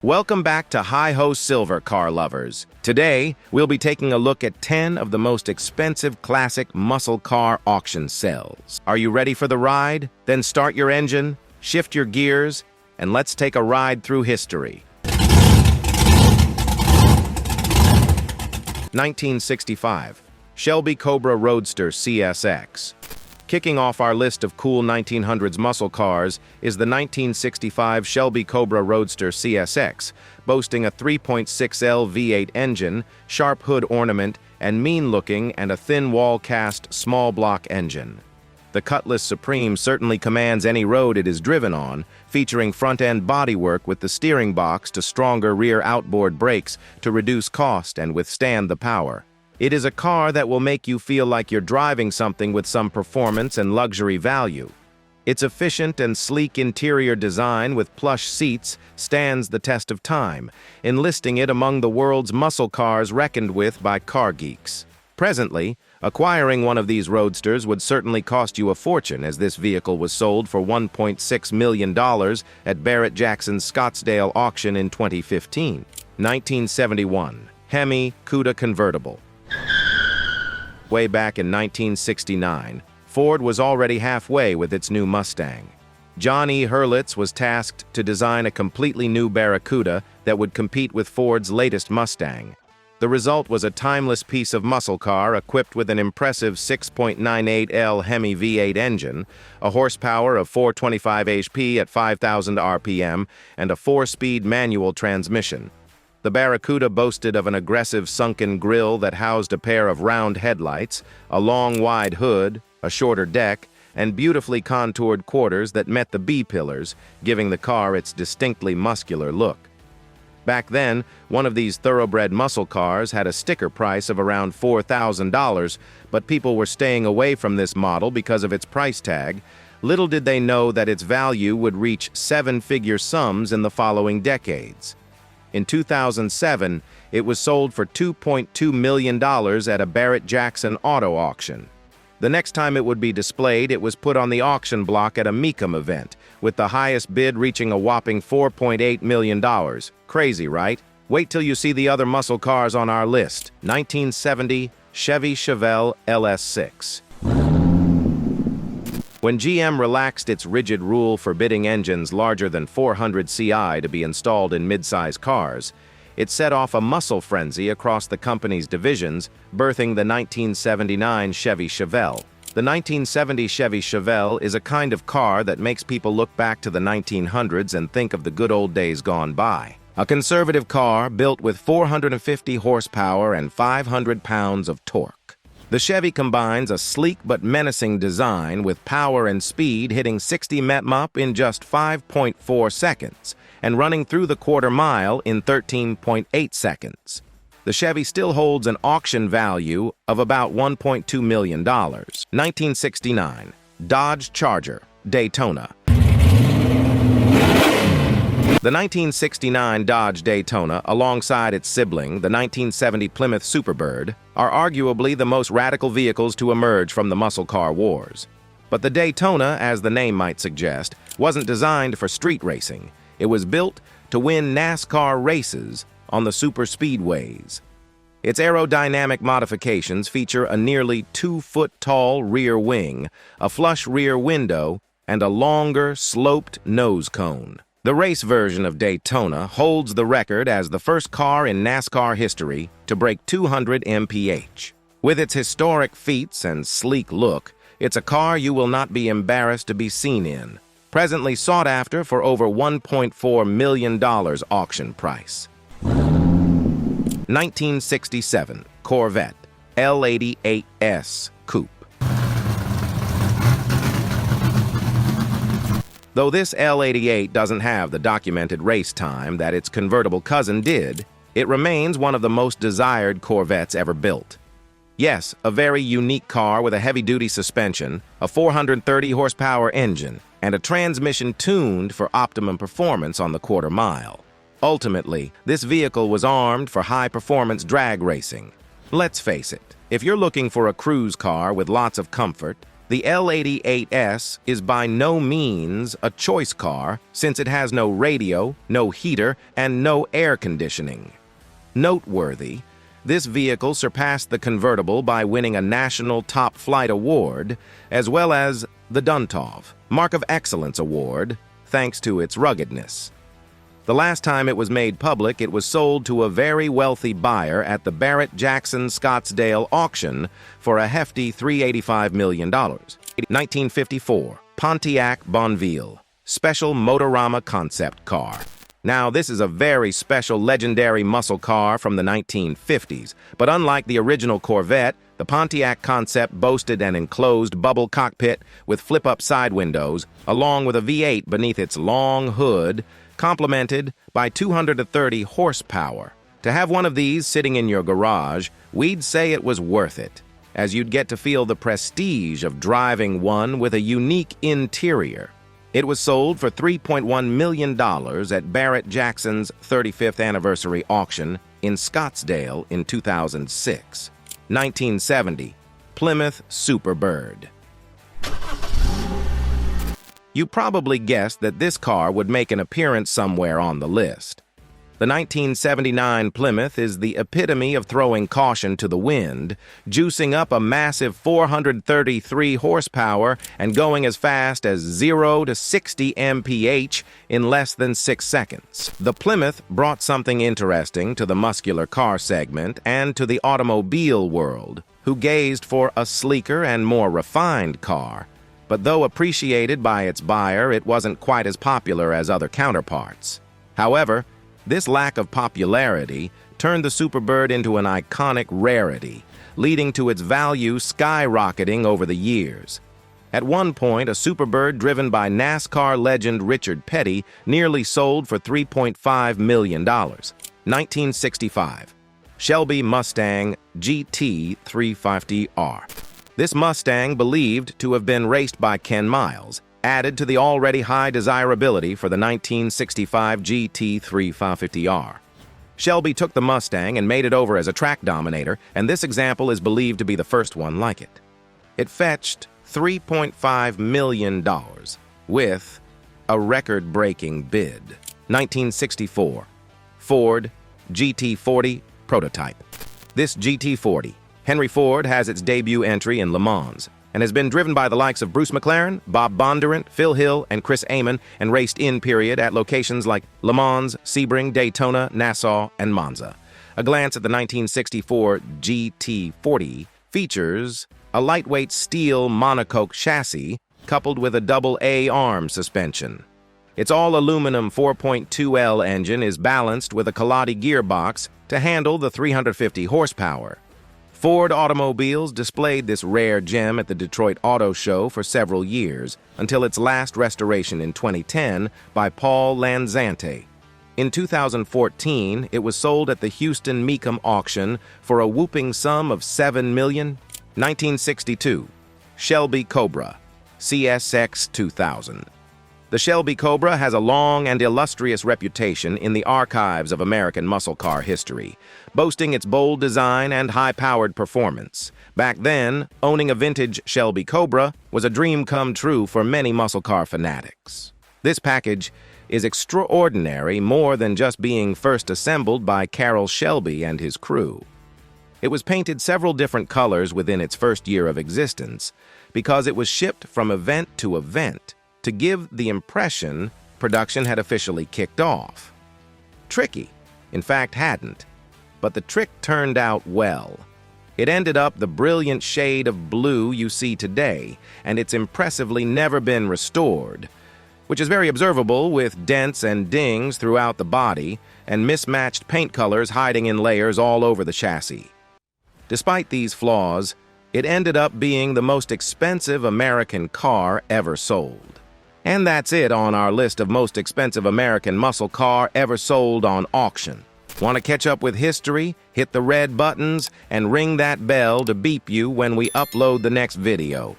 Welcome back to Hi-Ho Silver, car lovers. Today, we'll be taking a look at 10 of the most expensive classic muscle car auction sales. Are you ready for the ride? Then start your engine, shift your gears, and let's take a ride through history. 1965, Shelby Cobra Roadster CSX. Kicking off our list of cool 1900s muscle cars is the 1965 Shelby Cobra Roadster CSX, boasting a 3.6L V8 engine, sharp hood ornament, and mean-looking and a thin wall-cast small block engine. The Cutlass Supreme certainly commands any road it is driven on, featuring front-end bodywork with the steering box to stronger rear outboard brakes to reduce cost and withstand the power. It is a car that will make you feel like you're driving something with some performance and luxury value. Its efficient and sleek interior design with plush seats stands the test of time, enlisting it among the world's muscle cars reckoned with by car geeks. Presently, acquiring one of these roadsters would certainly cost you a fortune, as this vehicle was sold for $1.6 million at Barrett-Jackson's Scottsdale auction in 2015. 1971, Hemi Cuda convertible. Way back in 1969, Ford was already halfway with its new Mustang. John E. Hurlitz was tasked to design a completely new Barracuda that would compete with Ford's latest Mustang. The result was a timeless piece of muscle car equipped with an impressive 6.98L Hemi V8 engine, a horsepower of 425 HP at 5,000 RPM, and a 4-speed manual transmission. The Barracuda boasted of an aggressive sunken grille that housed a pair of round headlights, a long wide hood, a shorter deck, and beautifully contoured quarters that met the B-pillars, giving the car its distinctly muscular look. Back then, one of these thoroughbred muscle cars had a sticker price of around $4,000, but people were staying away from this model because of its price tag. Little did they know that its value would reach seven-figure sums in the following decades. In 2007, it was sold for $2.2 million at a Barrett-Jackson auto auction. The next time it would be displayed, it was put on the auction block at a Mecum event, with the highest bid reaching a whopping $4.8 million. Crazy, right? Wait till you see the other muscle cars on our list. 1970 Chevy Chevelle LS6. When GM relaxed its rigid rule forbidding engines larger than 400 CI to be installed in mid-size cars, it set off a muscle frenzy across the company's divisions, birthing the 1979 Chevy Chevelle. The 1970 Chevy Chevelle is a kind of car that makes people look back to the 1900s and think of the good old days gone by. A conservative car built with 450 horsepower and 500 pounds of torque. The Chevy combines a sleek but menacing design with power and speed, hitting 60 mph in just 5.4 seconds and running through the quarter mile in 13.8 seconds. The Chevy still holds an auction value of about $1.2 million. 1969 Dodge Charger Daytona. The 1969 Dodge Daytona, alongside its sibling, the 1970 Plymouth Superbird, are arguably the most radical vehicles to emerge from the muscle car wars. But the Daytona, as the name might suggest, wasn't designed for street racing. It was built to win NASCAR races on the super speedways. Its aerodynamic modifications feature a nearly 2-foot-tall rear wing, a flush rear window, and a longer, sloped nose cone. The race version of Daytona holds the record as the first car in NASCAR history to break 200 mph. With its historic feats and sleek look, it's a car you will not be embarrassed to be seen in. Presently sought after for over $1.4 million auction price. 1967 Corvette L88S Coupe. Though this L88 doesn't have the documented race time that its convertible cousin did, it remains one of the most desired Corvettes ever built. Yes, a very unique car with a heavy-duty suspension, a 430 horsepower engine, and a transmission tuned for optimum performance on the quarter mile. Ultimately, this vehicle was armed for high-performance drag racing. Let's face it, if you're looking for a cruise car with lots of comfort, The L88S is by no means a choice car since it has no radio, no heater, and no air conditioning. Noteworthy, this vehicle surpassed the convertible by winning a National Top Flight Award, as well as the Duntov Mark of Excellence Award, thanks to its ruggedness. The last time it was made public, it was sold to a very wealthy buyer at the Barrett-Jackson Scottsdale auction for a hefty $385 million. 1954, Pontiac Bonneville, special Motorama concept car. Now, this is a very special legendary muscle car from the 1950s, but unlike the original Corvette, the Pontiac concept boasted an enclosed bubble cockpit with flip-up side windows, along with a V8 beneath its long hood, complemented by 230 horsepower. To have one of these sitting in your garage, we'd say it was worth it, as you'd get to feel the prestige of driving one with a unique interior. It was sold for $3.1 million at Barrett-Jackson's 35th anniversary auction in Scottsdale in 2006. 1970, Plymouth Superbird. You probably guessed that this car would make an appearance somewhere on the list. The 1979 Plymouth is the epitome of throwing caution to the wind, juicing up a massive 433 horsepower and going as fast as 0 to 60 mph in less than 6 seconds. The Plymouth brought something interesting to the muscular car segment and to the automobile world, who gazed for a sleeker and more refined car. But though appreciated by its buyer, it wasn't quite as popular as other counterparts. However, this lack of popularity turned the Superbird into an iconic rarity, leading to its value skyrocketing over the years. At one point, a Superbird driven by NASCAR legend Richard Petty nearly sold for $3.5 million. 1965, Shelby Mustang GT 350R. This Mustang, believed to have been raced by Ken Miles, added to the already high desirability for the 1965 GT 350R. Shelby took the Mustang and made it over as a track dominator, and this example is believed to be the first one like it. It fetched $3.5 million, with a record-breaking bid. 1964, Ford GT40 prototype. This GT40, Henry Ford, has its debut entry in Le Mans, and has been driven by the likes of Bruce McLaren, Bob Bondurant, Phil Hill, and Chris Amon, and raced at locations like Le Mans, Sebring, Daytona, Nassau, and Monza. A glance at the 1964 GT40 features a lightweight steel monocoque chassis coupled with a double-A arm suspension. Its all-aluminum 4.2L engine is balanced with a Colati gearbox to handle the 350 horsepower. Ford automobiles displayed this rare gem at the Detroit Auto Show for several years, until its last restoration in 2010 by Paul Lanzante. In 2014, it was sold at the Houston Mecum auction for a whooping sum of $7 million. 1962, Shelby Cobra, CSX 2000. The Shelby Cobra has a long and illustrious reputation in the archives of American muscle car history, boasting its bold design and high-powered performance. Back then, owning a vintage Shelby Cobra was a dream come true for many muscle car fanatics. This package is extraordinary more than just being first assembled by Carroll Shelby and his crew. It was painted several different colors within its first year of existence because it was shipped from event to event to give the impression production had officially kicked off. Tricky, in fact, hadn't, but the trick turned out well. It ended up the brilliant shade of blue you see today, and it's impressively never been restored, which is very observable with dents and dings throughout the body and mismatched paint colors hiding in layers all over the chassis. Despite these flaws, it ended up being the most expensive American car ever sold. And that's it on our list of most expensive American muscle car ever sold on auction. Want to catch up with history? Hit the red buttons and ring that bell to beep you when we upload the next video.